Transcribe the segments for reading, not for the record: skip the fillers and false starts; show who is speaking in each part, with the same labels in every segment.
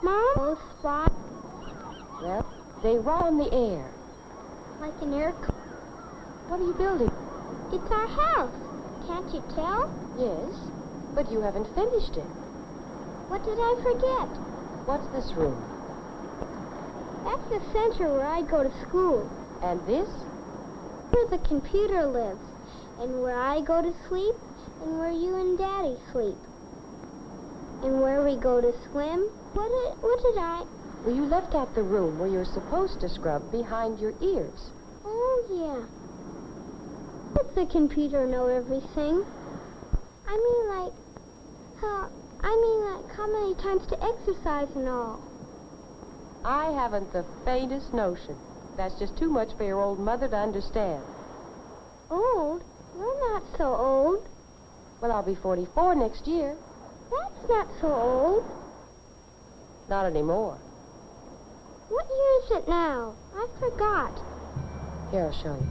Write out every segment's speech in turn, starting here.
Speaker 1: Mom? Spot?
Speaker 2: Well, they run in the air.
Speaker 1: Like an aircraft?
Speaker 2: What are you building?
Speaker 1: It's our house. Can't you tell?
Speaker 2: Yes, but you haven't finished it.
Speaker 1: What did I forget?
Speaker 2: What's this room?
Speaker 1: That's the center where I go to school.
Speaker 2: And this?
Speaker 1: Where the computer lives. And where I go to sleep. And where you and Daddy sleep. And where we go to swim. What did I...
Speaker 2: Well, you left out the room where you're supposed to scrub behind your ears.
Speaker 1: Oh, yeah. Does the computer know everything? I mean, like how many times to exercise and all.
Speaker 2: I haven't the faintest notion. That's just too much for your old mother to understand.
Speaker 1: Old? You're not so old.
Speaker 2: Well, I'll be 44 next year.
Speaker 1: That's not so old.
Speaker 2: Not anymore.
Speaker 1: What year is it now? I forgot.
Speaker 2: Here, I'll show you.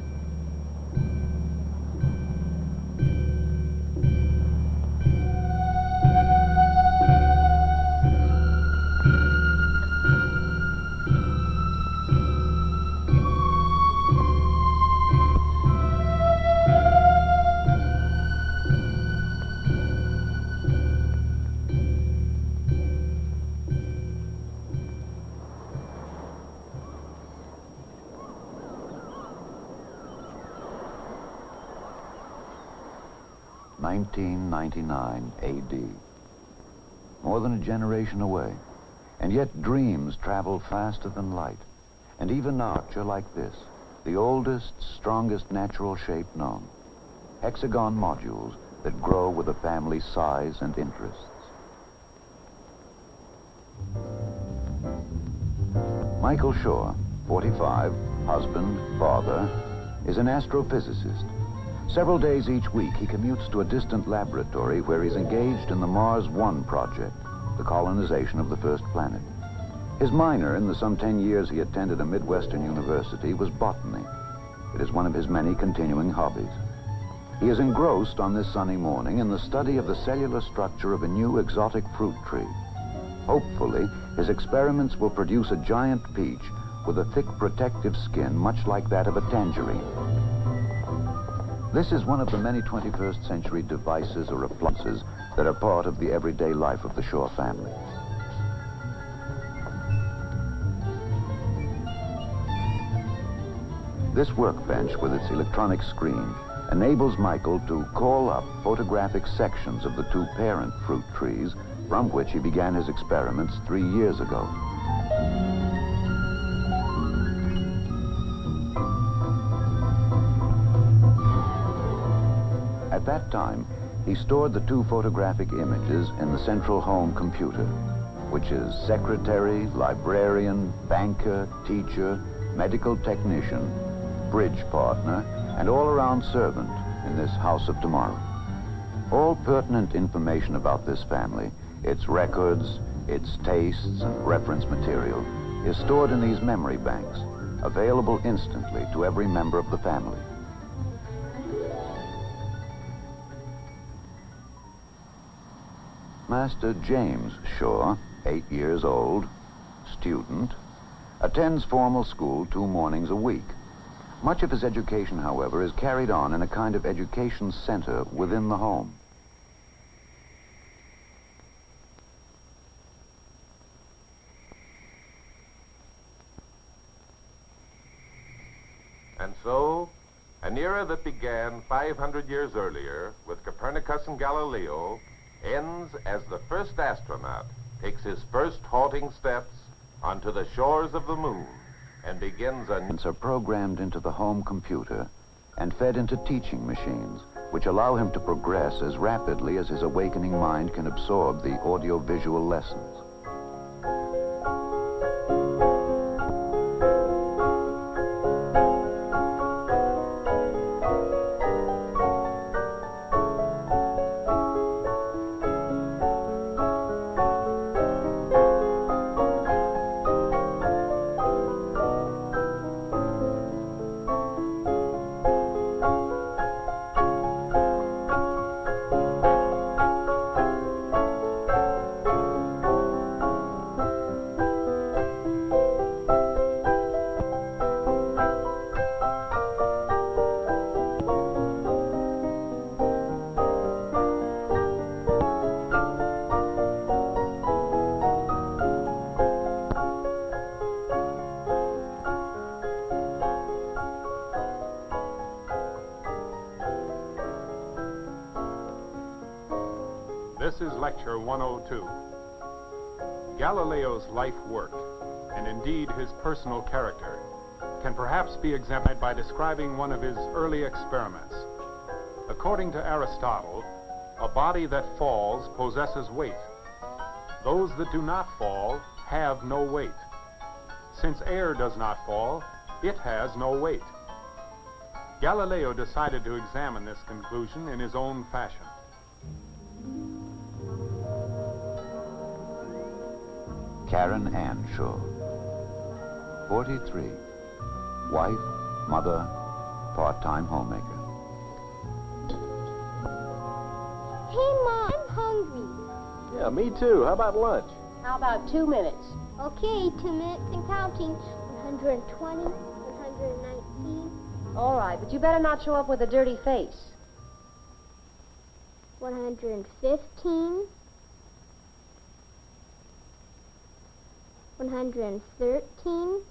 Speaker 3: (1999 A.D.). More than a generation away, and yet dreams travel faster than light. And even arch are like this, the oldest, strongest natural shape known. Hexagon modules that grow with a family's size and interests. Michael Shore, 45, husband, father, is an astrophysicist. Several days each week, he commutes to a distant laboratory where he's engaged in the Mars One project, the colonization of the first planet. His minor in the some 10 years he attended a Midwestern university was botany. It is one of his many continuing hobbies. He is engrossed on this sunny morning in the study of the cellular structure of a new exotic fruit tree. Hopefully, his experiments will produce a giant peach with a thick protective skin much like that of a tangerine. This is one of the many 21st century devices or appliances that are part of the everyday life of the Shore family. This workbench with its electronic screen enables Michael to call up photographic sections of the two parent fruit trees from which he began his experiments 3 years ago. At that time, he stored the two photographic images in the central home computer, which is secretary, librarian, banker, teacher, medical technician, bridge partner, and all-around servant in this house of tomorrow. All pertinent information about this family, its records, its tastes, and reference material, is stored in these memory banks, available instantly to every member of the family. Master James Shore, 8 years old, student, attends formal school 2 mornings a week. Much of his education, however, is carried on in a kind of education center within the home.
Speaker 4: And so, an era that began 500 years earlier with Copernicus and Galileo ends as the first astronaut takes his first halting steps onto the shores of the moon and begins a...
Speaker 3: Are programmed into the home computer and fed into teaching machines, which allow him to progress as rapidly as his awakening mind can absorb the audio-visual lessons.
Speaker 5: This is Lecture 102. Galileo's life work, and indeed his personal character, can perhaps be examined by describing one of his early experiments. According to Aristotle, a body that falls possesses weight. Those that do not fall have no weight. Since air does not fall, it has no weight. Galileo decided to examine this conclusion in his own fashion.
Speaker 3: Karen Ann Shaw, 43, wife, mother, part-time homemaker.
Speaker 1: Hey, Mom, I'm hungry.
Speaker 6: Yeah, me too. How about lunch?
Speaker 2: How about 2 minutes?
Speaker 1: Okay, 2 minutes and counting. 120, 119,
Speaker 2: All right, but you better not show up with a dirty face.
Speaker 1: 115, 113,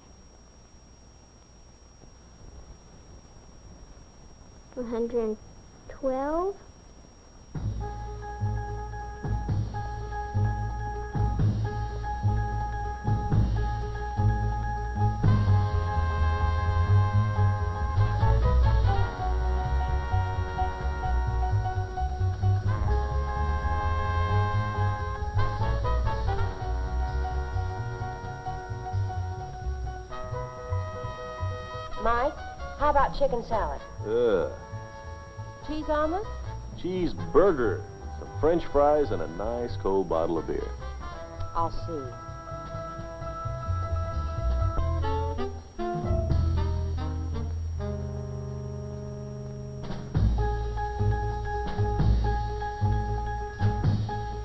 Speaker 1: 112,
Speaker 2: Mike, how about chicken salad? Cheese omelet?
Speaker 6: Cheeseburger, some French fries, and a nice cold bottle of beer.
Speaker 2: I'll see.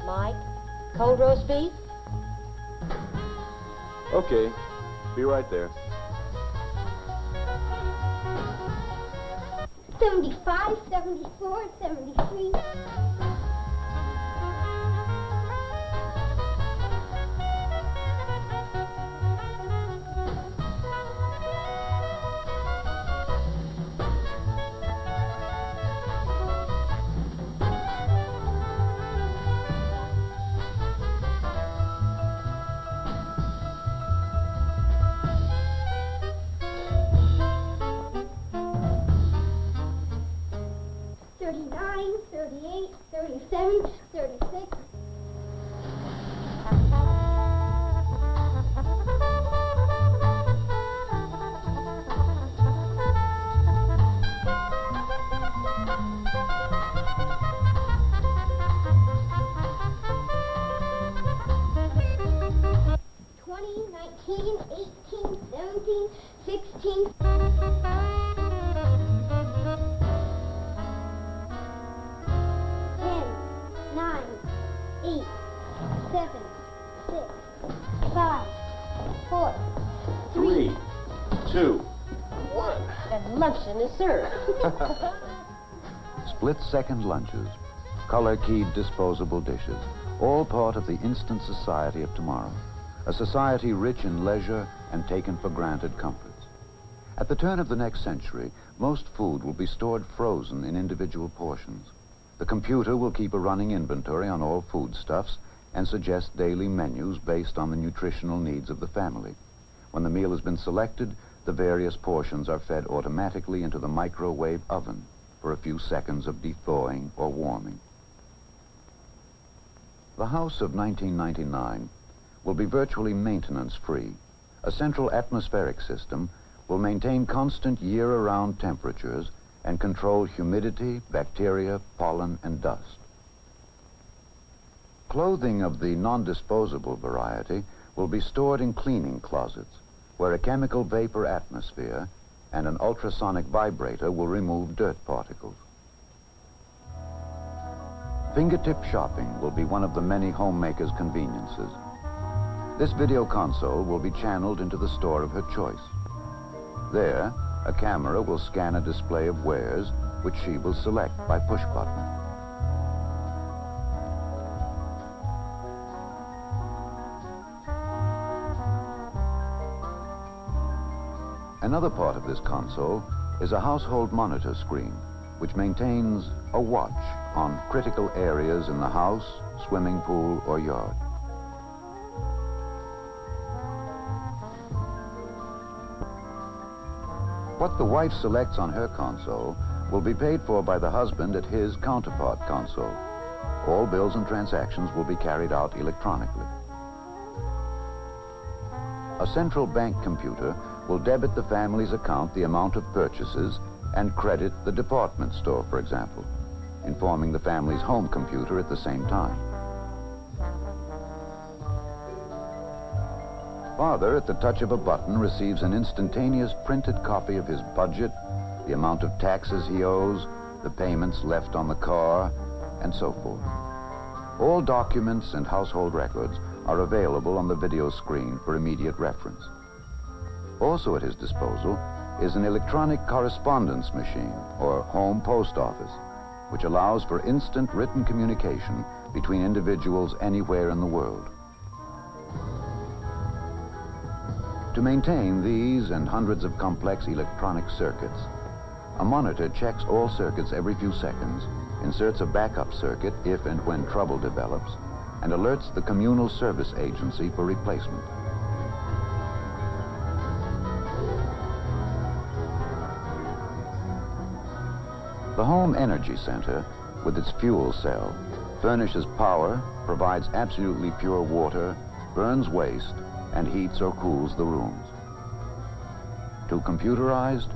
Speaker 2: Mike, cold roast beef?
Speaker 6: Okay, be right there.
Speaker 1: 75, 74, 73. Thirty-nine, 38, 37, 36. Twenty, 19, 18, 17, 16. 9, 8, 7, 6, 5, 4, 3,
Speaker 6: 2, 1.
Speaker 2: And luncheon is served.
Speaker 3: Split-second lunches, color-keyed disposable dishes, all part of the instant society of tomorrow, a society rich in leisure and taken for granted comforts. At the turn of the next century, most food will be stored frozen in individual portions. The computer will keep a running inventory on all foodstuffs and suggest daily menus based on the nutritional needs of the family. When the meal has been selected, the various portions are fed automatically into the microwave oven for a few seconds of thawing or warming. The house of 1999 will be virtually maintenance-free. A central atmospheric system will maintain constant year-round temperatures and control humidity, bacteria, pollen, and dust. Clothing of the non-disposable variety will be stored in cleaning closets, where a chemical vapor atmosphere and an ultrasonic vibrator will remove dirt particles. Fingertip shopping will be one of the many homemakers' conveniences. This video console will be channeled into the store of her choice. There, a camera will scan a display of wares, which she will select by push button. Another part of this console is a household monitor screen, which maintains a watch on critical areas in the house, swimming pool, or yard. What the wife selects on her console will be paid for by the husband at his counterpart console. All bills and transactions will be carried out electronically. A central bank computer will debit the family's account the amount of purchases and credit the department store, for example, informing the family's home computer at the same time. Father, at the touch of a button, receives an instantaneous printed copy of his budget, the amount of taxes he owes, the payments left on the car, and so forth. All documents and household records are available on the video screen for immediate reference. Also at his disposal is an electronic correspondence machine, or home post office, which allows for instant written communication between individuals anywhere in the world. To maintain these and hundreds of complex electronic circuits, a monitor checks all circuits every few seconds, inserts a backup circuit if and when trouble develops, and alerts the communal service agency for replacement. The Home Energy Center, with its fuel cell, furnishes power, provides absolutely pure water, burns waste, and heats or cools the rooms. Too computerized?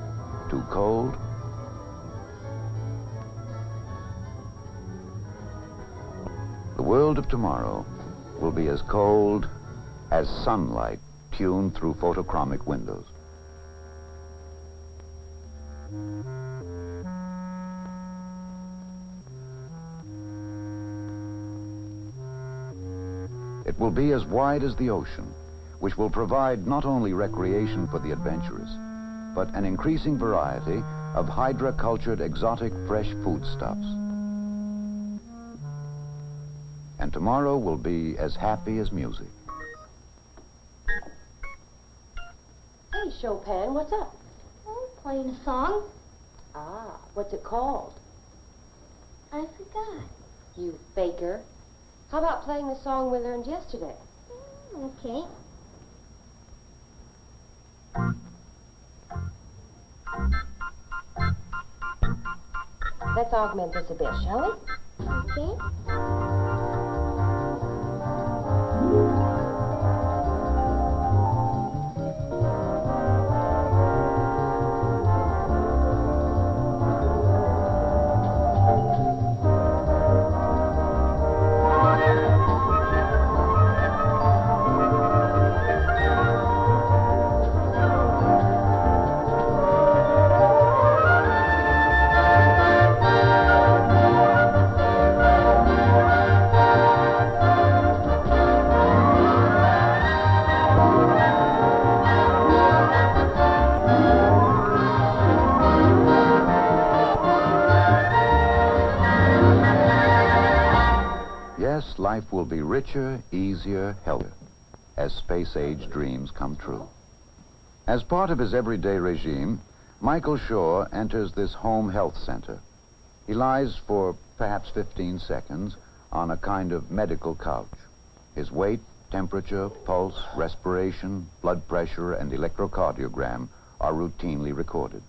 Speaker 3: Too cold? The world of tomorrow will be as cold as sunlight tuned through photochromic windows. It will be as wide as the ocean, which will provide not only recreation for the adventurous, but an increasing variety of hydra-cultured exotic fresh foodstuffs. And tomorrow will be as happy as music.
Speaker 2: Hey, Chopin, what's up?
Speaker 1: Oh, playing a song.
Speaker 2: Ah, what's it called?
Speaker 1: I forgot.
Speaker 2: You faker. How about playing the song we learned yesterday?
Speaker 1: Okay.
Speaker 2: Let's augment this a bit, shall we?
Speaker 1: Okay.
Speaker 3: Yes, life will be richer, easier, healthier, as space-age dreams come true. As part of his everyday regime, Michael Shore enters this home health center. He lies for perhaps 15 seconds on a kind of medical couch. His weight, temperature, pulse, respiration, blood pressure, and electrocardiogram are routinely recorded.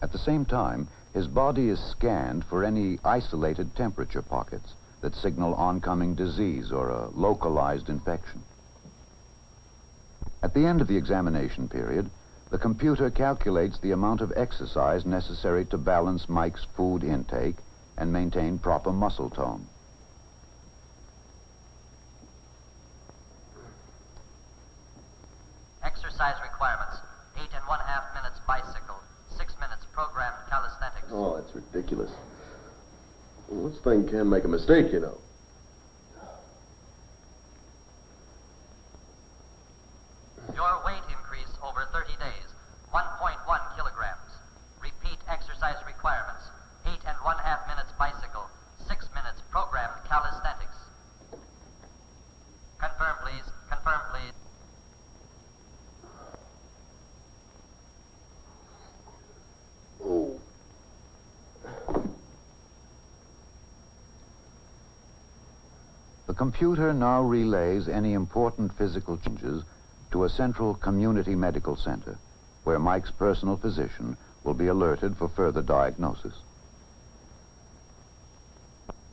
Speaker 3: At the same time, his body is scanned for any isolated temperature pockets that signal oncoming disease or a localized infection. At the end of the examination period, the computer calculates the amount of exercise necessary to balance Mike's food intake and maintain proper muscle tone.
Speaker 7: Exercise requirements: 8½ minutes bicycle, 6 minutes programmed calisthenics.
Speaker 6: Oh, that's ridiculous. Well, this thing can make a mistake, you know.
Speaker 7: Your weight increase over 30 days, 1.1 kilograms. Repeat exercise requirements: 8½ minutes bicycle, 6 minutes programmed calisthenics. Confirm, please. Confirm, please.
Speaker 6: Oh.
Speaker 3: The computer now relays any important physical changes to a central community medical center, where Mike's personal physician will be alerted for further diagnosis.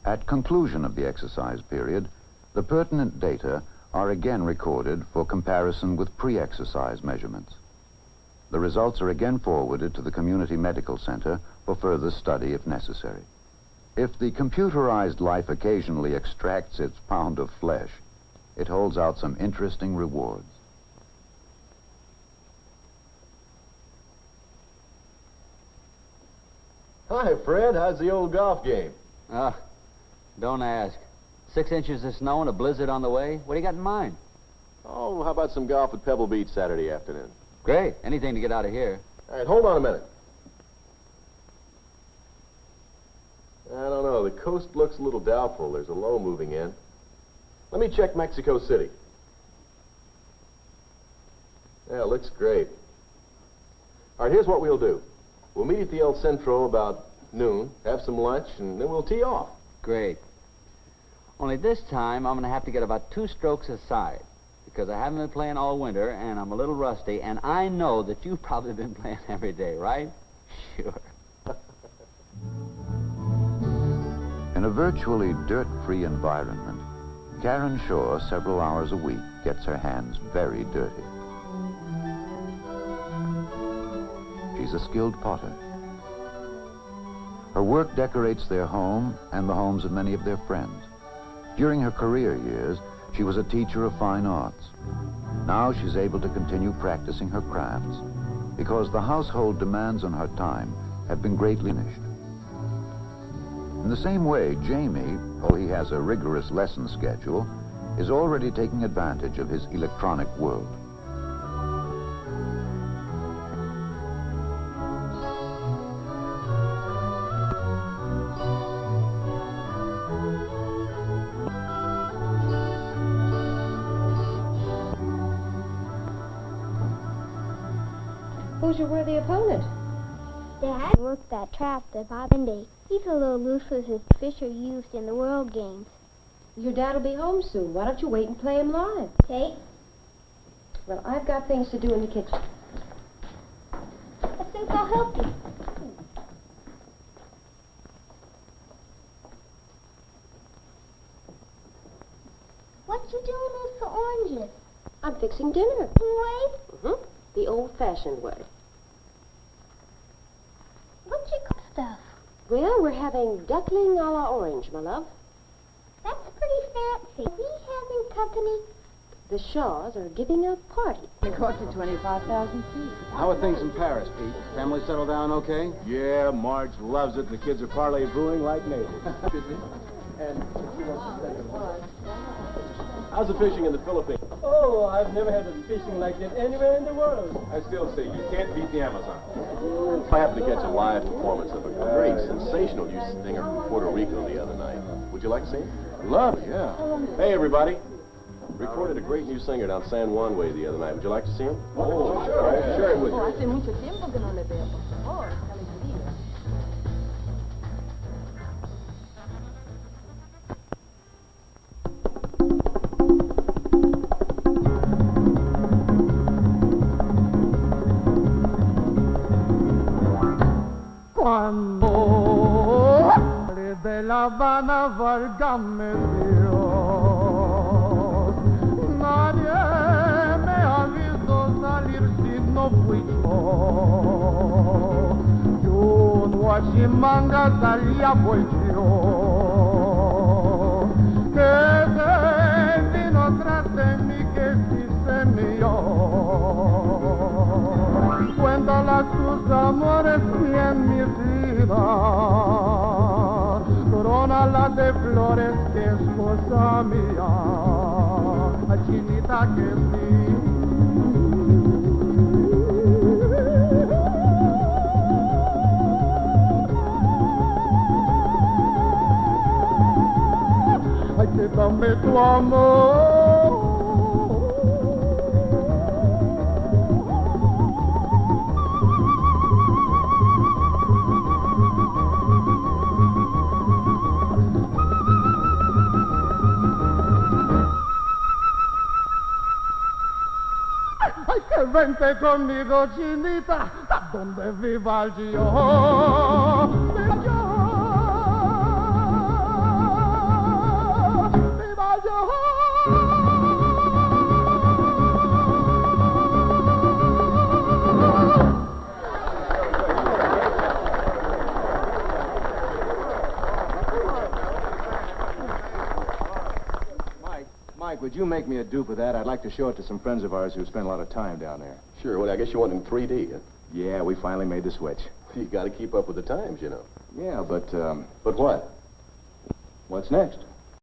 Speaker 3: At conclusion of the exercise period, the pertinent data are again recorded for comparison with pre-exercise measurements. The results are again forwarded to the community medical center for further study if necessary. If the computerized life occasionally extracts its pound of flesh, it holds out some interesting rewards.
Speaker 6: Hi, Fred. How's the old golf game?
Speaker 8: Don't ask. 6 inches of snow and a blizzard on the way. What do you got in mind?
Speaker 6: Oh, how about some golf at Pebble Beach Saturday afternoon?
Speaker 8: Great. Anything to get out of here.
Speaker 6: All right, hold on a minute. I don't know. The coast looks a little doubtful. There's a low moving in. Let me check Mexico City. Yeah, it looks great. All right, here's what we'll do. We'll meet at the El Centro about noon, have some lunch, and then we'll tee off.
Speaker 8: Great. Only this time, I'm going to have to get about 2 strokes aside, because I haven't been playing all winter, and I'm a little rusty, and I know that you've probably been playing every day, right? Sure.
Speaker 3: In a virtually dirt-free environment, Karen Shaw, several hours a week, gets her hands very dirty. She's a skilled potter. Her work decorates their home and the homes of many of their friends. During her career years, she was a teacher of fine arts. Now she's able to continue practicing her crafts because the household demands on her time have been greatly diminished. In the same way, Jamie, though he has a rigorous lesson schedule, is already taking advantage of his electronic world.
Speaker 2: Who's your worthy opponent?
Speaker 1: Dad worked that trap that Bob Indy. He's a little loose with his fish are used in the World Games.
Speaker 2: Your dad will be home soon. Why don't you wait and play him live?
Speaker 1: Kate,
Speaker 2: Well, I've got things to do in the kitchen.
Speaker 1: I think I'll help you. What you doing with the oranges?
Speaker 2: I'm fixing dinner.
Speaker 1: Wait,
Speaker 2: The old-fashioned way.
Speaker 1: what you call stuff?
Speaker 2: Well, we're having duckling a la orange, my love.
Speaker 1: That's pretty fancy. Are we having company?
Speaker 2: The Shaws are giving a party.
Speaker 9: It cost you 25,000 feet.
Speaker 10: How are things in Paris, Pete? Family settled down okay?
Speaker 6: Yeah, Marge loves it, and the kids are parley-vooing like neighbors. How's the fishing in the Philippines?
Speaker 10: Oh, I've never had a fishing like that anywhere in the world.
Speaker 4: I still say you can't beat the Amazon.
Speaker 6: I happened to catch a live performance of a great, sensational youth singer from Puerto Rico the other night. Would you like to see him? Love it, yeah. Hey, everybody. Recorded a great new singer down San Juan Way the other night. Would you like to see him? Oh, sure. Share it with you.
Speaker 9: Hace mucho tiempo que no le veo, por favor. Qué alegría.
Speaker 11: Cuando de La Habana, válgame Dios, nadie me avisó salir si no fui yo. Yo en Huachimanga salía pues yo, que se vino tras de mí que sí se mío. Cuéntala tus amores y en mi vida, corónala de flores que es cosa mía, chinita que sí. Ay, que dame tu amor. vente conmigo, chinita, donde viva yo. Viva yo. Viva yo.
Speaker 6: Mike, would you make me a dupe of that? I'd like to show it to some friends of ours who spend a lot of time down there.
Speaker 12: Sure. Well, I guess you want it in 3D, huh?
Speaker 6: Yeah, we finally made the switch.
Speaker 12: You got to keep up with the times, you know.
Speaker 6: Yeah, but,
Speaker 12: But what?
Speaker 6: what's next?